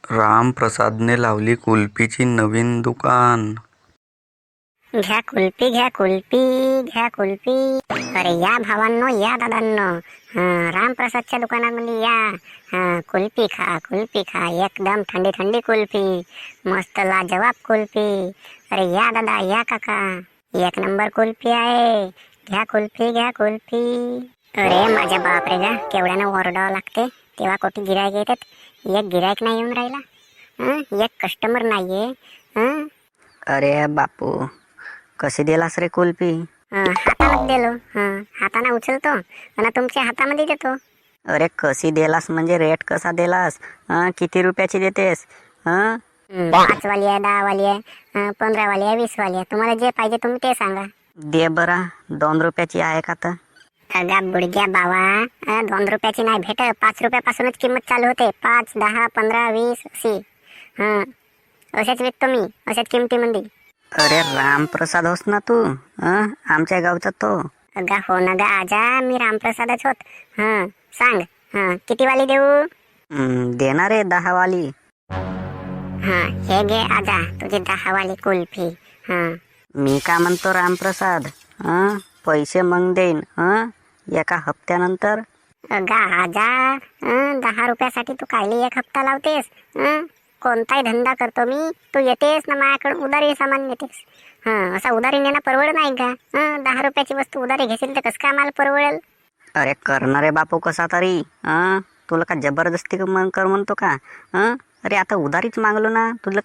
रामप्रसादने लावली कुल्फीची नवीन दुकान. घ्या कुल्फी, घ्या कुल्फी, घ्या कुल्फी. अरे या भावांनो, या दादांनो, रामप्रसादच्या दुकानामध्ये या. कुल्फी खा, कुल्फी खा. एकदम थंडी थंडी कुल्फी, मस्त लाजवाब कुल्फी. अरे या दादा, या काका, एक नंबर कुल्फी आहे. घ्या कुल्फी, घ्या कुल्फी. अरे माझ्या बाप रे गा, केवढ्यानं ओरडावं लागते तेव्हा कोटी गिरायक येतात. एक गिरायक नाही येऊन राहिला, एक कस्टमर नाहीये. अरे बापू, कशी दिलास रे कुल्फी? हातानं दिलो. हाताने उचलतो आणि तुमच्या हातामध्ये देतो. अरे कशी दिलास म्हणजे रेट कसा दिलास? किती रुपयाची देतेस? 5 वाली आहे, 10 वाली आहे, 15 वाली आहे, 20 वाली आहे. तुम्हाला जे पाहिजे तुम्ही ते सांगा. दे बरा, 2 रुपयाची आहे का तर? अगा बुडग्या बाबा, 2 रुपयाची नाही भेट. 5 रुपयापासूनच किंमत चालू होते. 5, 10, 15, 20 अशी. अशाच विकतो मी, अशाच किमतीमध्ये. अरे रामप्रसाद होस ना तू? आमच्या गावचा तो. अगा हो ना गा आजा, मी रामप्रसादच होत. सांग, किती वाली देऊ? देणार आहे 10 वाली. हे घे आजा, तुझी 10 वाली कुल्फी. मी का म्हणतो रामप्रसाद, पैसे मग देईन एका हप्त्यानंतर. अगा आजा, 10 रुपयासाठी तू कायली 1 हप्ता लावतेस? कोणताही धंदा करतो मी, तू येतेस ना माझ्याकडे उधारी सामान नेतेस. असा उधारी नेणं परवड नाही का? 10 रुपयाची वस्तू उधारी घेशील तर कसं काय मला परवडेल? अरे करणारे बापू कसा तरी, तुला का जबरदस्ती कर म्हणतो का? अरे आता उधारीच मागलो ना तुला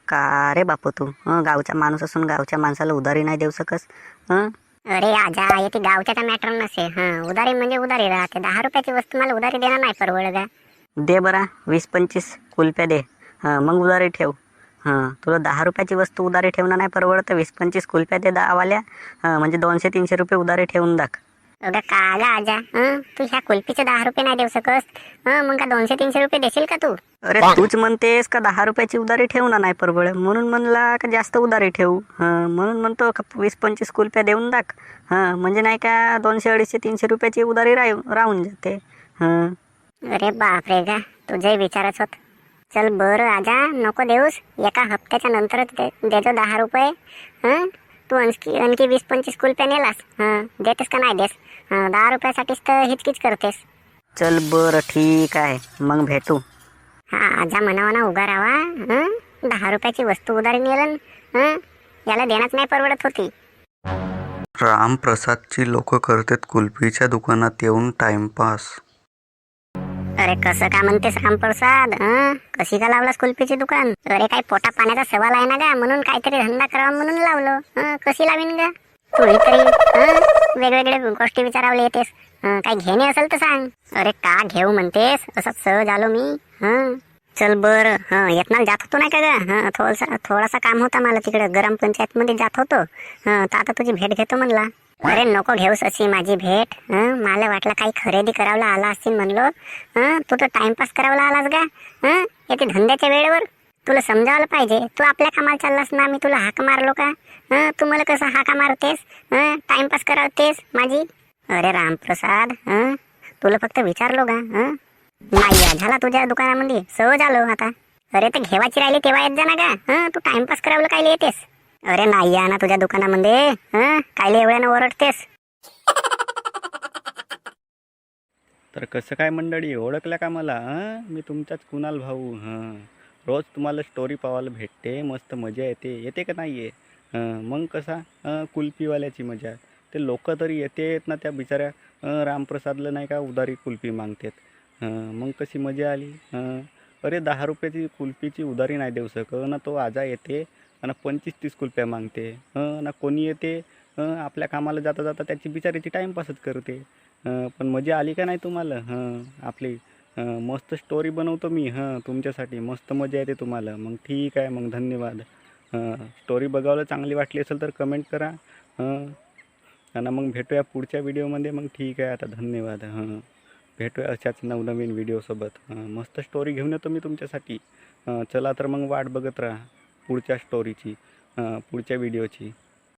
का रे बापू तू गावचा माणूस असून गावच्या माणसाला उधारी नाही देऊ शकस? अरे आजा, येते गावच्या मॅटर नसे. उधारी म्हणजे उधारी राहते. 10 रुपयाची वस्तू मला उधारी देणं नाही परवड का? दे बरा 20-25 कुल्फ्या दे, मग उधारी ठेव. तुला 10 रुपयाची वस्तू उधारी ठेवणं नाही परवडत, 20-25 कुल्फ्या दे 10 वाल्या, म्हणजे 200-300 रुपये उधारी ठेवून दाख. अगं का आजा, तू ह्या कुल्फीचे 10 रुपये नाही देऊ शकस, मग का 200-300 रुपये देशील का तू? अरे तूच म्हणतेस का 10 रुपयाची उधारी ठेवणं नाही परवड, म्हणून म्हणला का जास्त उधारी ठेवू. म्हणून म्हणतो 20-25 कुल्फ्या देऊन दाख, म्हणजे नाही का 200-250-300 रुपयाची उधारी राहून जाते. अरे बापरे गा, तुझे विचारच होत. चल बरं आजा, नको देऊस, एका हप्त्याच्या नंतरच देतो 10 रुपये. तू आणखी 20-25 कुल्फ्या नेलास, देतेस का नाही देस? 10 रुपयासाठीच तर हिचकीच करतेस. चल बरं ठीक आहे, मग भेटू. आजा म्हणावा ना उगा राहा. 10 रुपयाची वस्तू उधारी नेलन, याला देण्याच नाही परवडत होती. रामप्रसादची लोक करतात कुल्फीच्या दुकानात येऊन टाइमपास. अरे कसं का म्हणतेस रामप्रसाद? कशी का लावलास कुल्फीची दुकान? अरे काही पोटा पाण्याचा सवाल आहे ना गा, म्हणून काहीतरी धंदा करावा म्हणून लावलो. कशी लावीन गा? तू तरी वेगवेगळे गोष्टी विचारावले येतेस. काही घेणे असेल तर सांग. अरे का घेऊ म्हणतेस? असंच सहज आलो मी. चल बर, येतनाल जात होतो नाही का गा? थोडासा काम होता मला तिकडे ग्रामपंचायत मध्ये जात होतो, तर आता तुझी भेट घेतो म्हणला. अरे नको घेऊस अशी माझी भेट. मला वाटलं काही खरेदी करावला आला असतील म्हणलो. तू तर टाइमपास करावला आलास का? येते धंद्याच्या वेळेवर. तुला समजावलं पाहिजे, तू आपल्या कामाला चाललास ना, मी तुला हाक मारलो का? तू मला कसं हाका मारतेस? टाइमपास करावतेस माझी? अरे रामप्रसाद, तुला फक्त विचारलो का? नाही झाला तुझ्या दुकानामध्ये, सहज आलो आता. अरे ते घेवायची राहिली तेव्हा येत जा ना का? तू टाइमपास करावलं काय येतेस? अरे नाही या ना तुझ्या दुकानामध्ये, कायले एवढ्यानं ओरडतेस? तर कसं काय मंडळी, ओळखल्या का मला? मी तुमचाच कुणाल भाऊ. रोज तुम्हाला स्टोरी पाहायला भेटते, मस्त मजा येते का नाही आहे? मग कसा कुल्फीवाल्याची मजा. ते लोक तरी येतात ना, त्या बिचाऱ्या रामप्रसादला नाही का उधारी कुल्फी मागतात. मग कशी मजा आली. अरे 10 रुपयाची कुल्फीची उधारी नाही देऊ शकत ना, तो आजा येते आणि 25-30 कुल्फ्या मागते. ना कोणी येते आपल्या कामाला जाता जाता त्याची बिचारीची टाईमपासच करते. पण मजा आली का नाही तुम्हाला? आपली मस्त स्टोरी बनवतो मी तुमच्यासाठी, मस्त मजा येते तुम्हाला. मग ठीक आहे, मग धन्यवाद. स्टोरी बघायला चांगली वाटली असेल तर कमेंट करा. आणि मग भेटूया पुढच्या व्हिडिओमध्ये. मग ठीक आहे, आता धन्यवाद. भेटूया अशाच नवनवीन व्हिडिओसोबत. मस्त स्टोरी घेऊन येतो मी तुमच्यासाठी. चला तर मग वाट बघत राहा पुढच्या स्टोरीची, पुढच्या व्हिडिओची.